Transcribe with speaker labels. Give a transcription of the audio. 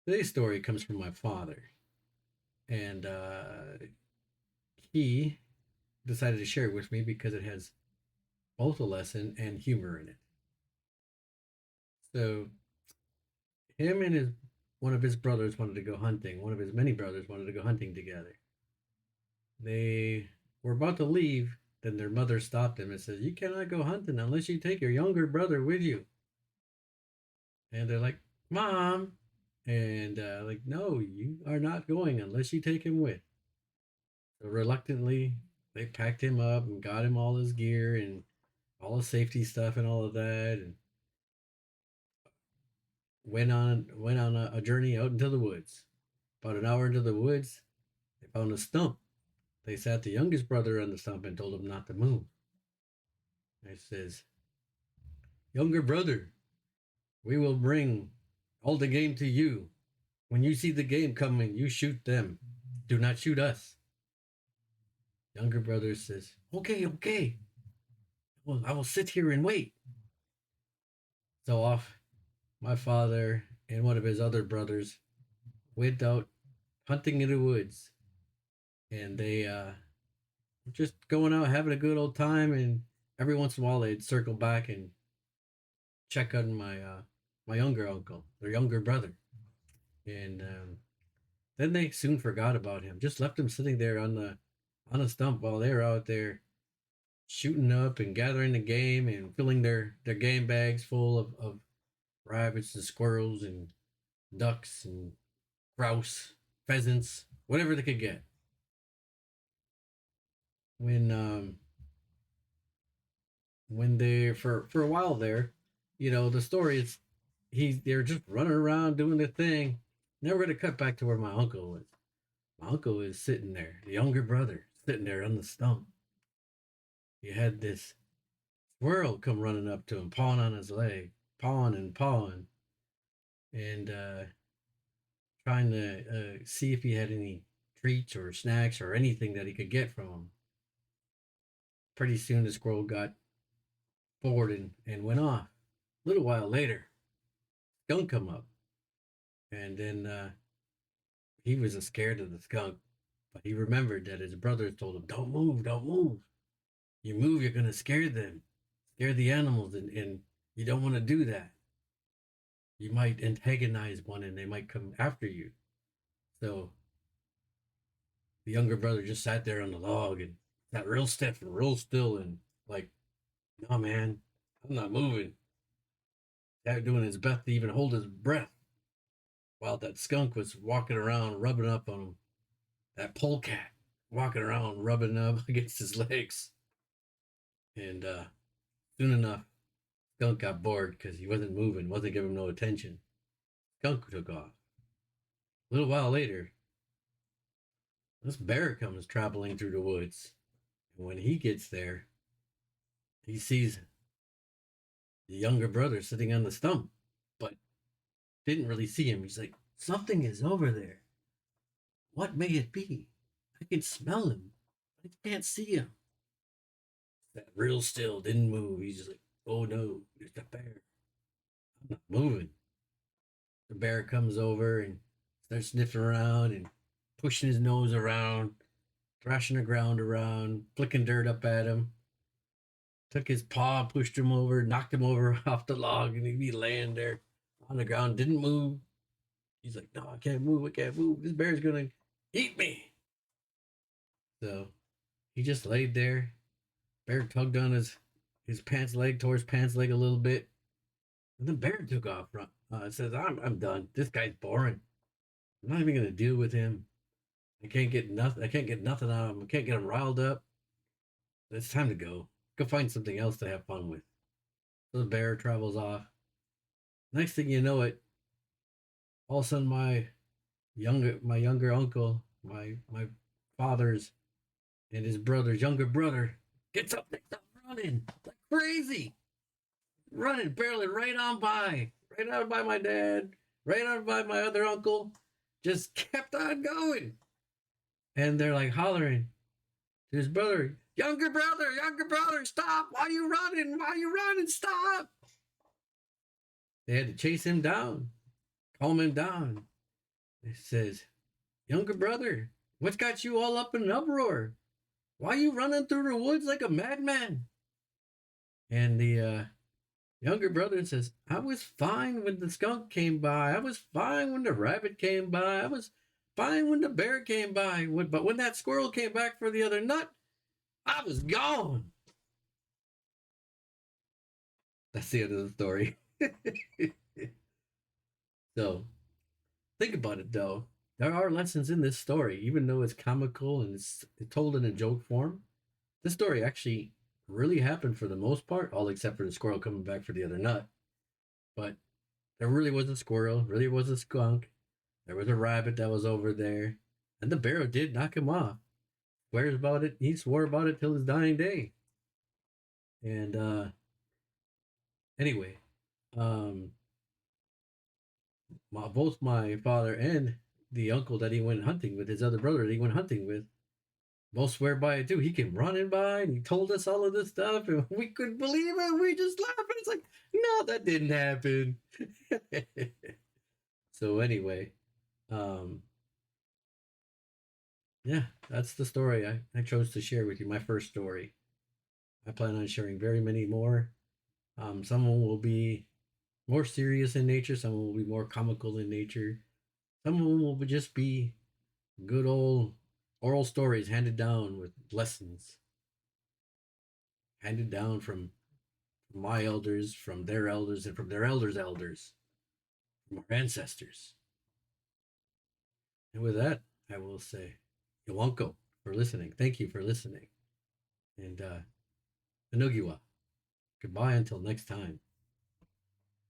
Speaker 1: Today's story comes from my father, and he decided to share it with me because it has both a lesson and humor in it. So, him and his one of his brothers wanted to go hunting. One of his many brothers wanted to go hunting together. They were about to leave, then their mother stopped them and said, "You cannot go hunting unless you take your younger brother with you." And they're like, "Mom," and like, "No, you are not going unless you take him with." So reluctantly, they packed him up and got him all his gear and all his safety stuff and all of that, and went on a journey out into the woods. About an hour into the woods, they found a stump. They sat the youngest brother on the stump and told him not to move. I says, "Younger brother, we will bring all the game to you. When you see the game coming, you shoot them. Do not shoot us." Younger brother says, "Okay, okay. Well, I will sit here and wait." So off my father and one of his other brothers went out hunting in the woods, and they were just going out having a good old time. And every once in a while, they'd circle back and check on my younger uncle, their younger brother, and then they soon forgot about him. Just left him sitting there on a stump while they were out there shooting up and gathering the game and filling their game bags full of rabbits and squirrels and ducks and grouse, pheasants, whatever they could get. When when they for a while there, the story is they're just running around doing their thing. Now we're gonna cut back to where my uncle was. My uncle is sitting there, the younger brother, sitting there on the stump. He had this squirrel come running up to him, pawing on his leg, pawing and pawing, and trying to see if he had any treats or snacks or anything that he could get from him. Pretty soon the squirrel got bored and went off. A little while later, skunk come up, and then he was scared of the skunk, but he remembered that his brothers told him, "Don't move, don't move. You move, you're gonna scare them, scare the animals, and you don't want to do that. You might antagonize one, and they might come after you." So the younger brother just sat there on the log and got real stiff and real still and like, "No, man, I'm not moving." That doing his best to even hold his breath while that skunk was walking around rubbing up on him. That polecat walking around rubbing up against his legs. And soon enough, skunk got bored because he wasn't moving, wasn't giving him no attention. Skunk took off. A little while later, this bear comes traveling through the woods. And when he gets there, he sees the younger brother sitting on the stump, but didn't really see him. He's like, "Something is over there. What may it be? I can smell him, but I can't see him." That real still, didn't move. He's just like, "Oh no, there's a bear. I'm not moving." The bear comes over and starts sniffing around and pushing his nose around, thrashing the ground around, flicking dirt up at him. Took his paw, pushed him over, knocked him over off the log, and he'd be laying there on the ground, didn't move. He's like, "No, I can't move. I can't move. This bear's gonna eat me." So he just laid there. Bear tugged on his pants leg, tore his pants leg a little bit, and the bear took off. Says, "I'm done. This guy's boring. I'm not even gonna deal with him. I can't get nothing. I can't get nothing out of him. I can't get him riled up. It's time to go. Go find something else to have fun with." So the bear travels off. Next thing you know it, all of a sudden my younger uncle, my father's and his brother's younger brother gets up and starts running like crazy. Running barely right on by my dad, right on by my other uncle, just kept on going. And they're like hollering to his brother, younger brother, stop. Why are you running? Why are you running? Stop." They had to chase him down, calm him down. It says, "Younger brother, what's got you all up in an uproar? Why you running through the woods like a madman?" And the younger brother says, "I was fine when the skunk came by. I was fine when the rabbit came by. I was fine when the bear came by. But when that squirrel came back for the other nut, I was gone." That's the end of the story. So think about it though. There are lessons in this story, even though it's comical and it's told in a joke form. This story actually really happened for the most part, all except for the squirrel coming back for the other nut. But there really was a squirrel, really was a skunk. There was a rabbit that was over there. And the bear did knock him off. Swears about it. He swore about it till his dying day. And anyway, um, both my father and the uncle that he went hunting with, his other brother that he went hunting with, both swear by it too. He came running by and he told us all of this stuff, and we couldn't believe it. We just laughed. It's like, no, that didn't happen. So anyway, um, yeah, that's the story I chose to share with you. My first story. I plan on sharing very many more. Some of them will be more serious in nature. Some will be more comical in nature. Some of them will just be good old oral stories handed down with lessons handed down from my elders, from their elders, and from their elders' elders, from our ancestors. And with that, I will say, Yawanko for listening. Thank you for listening. And Anugiwa. Goodbye until next time.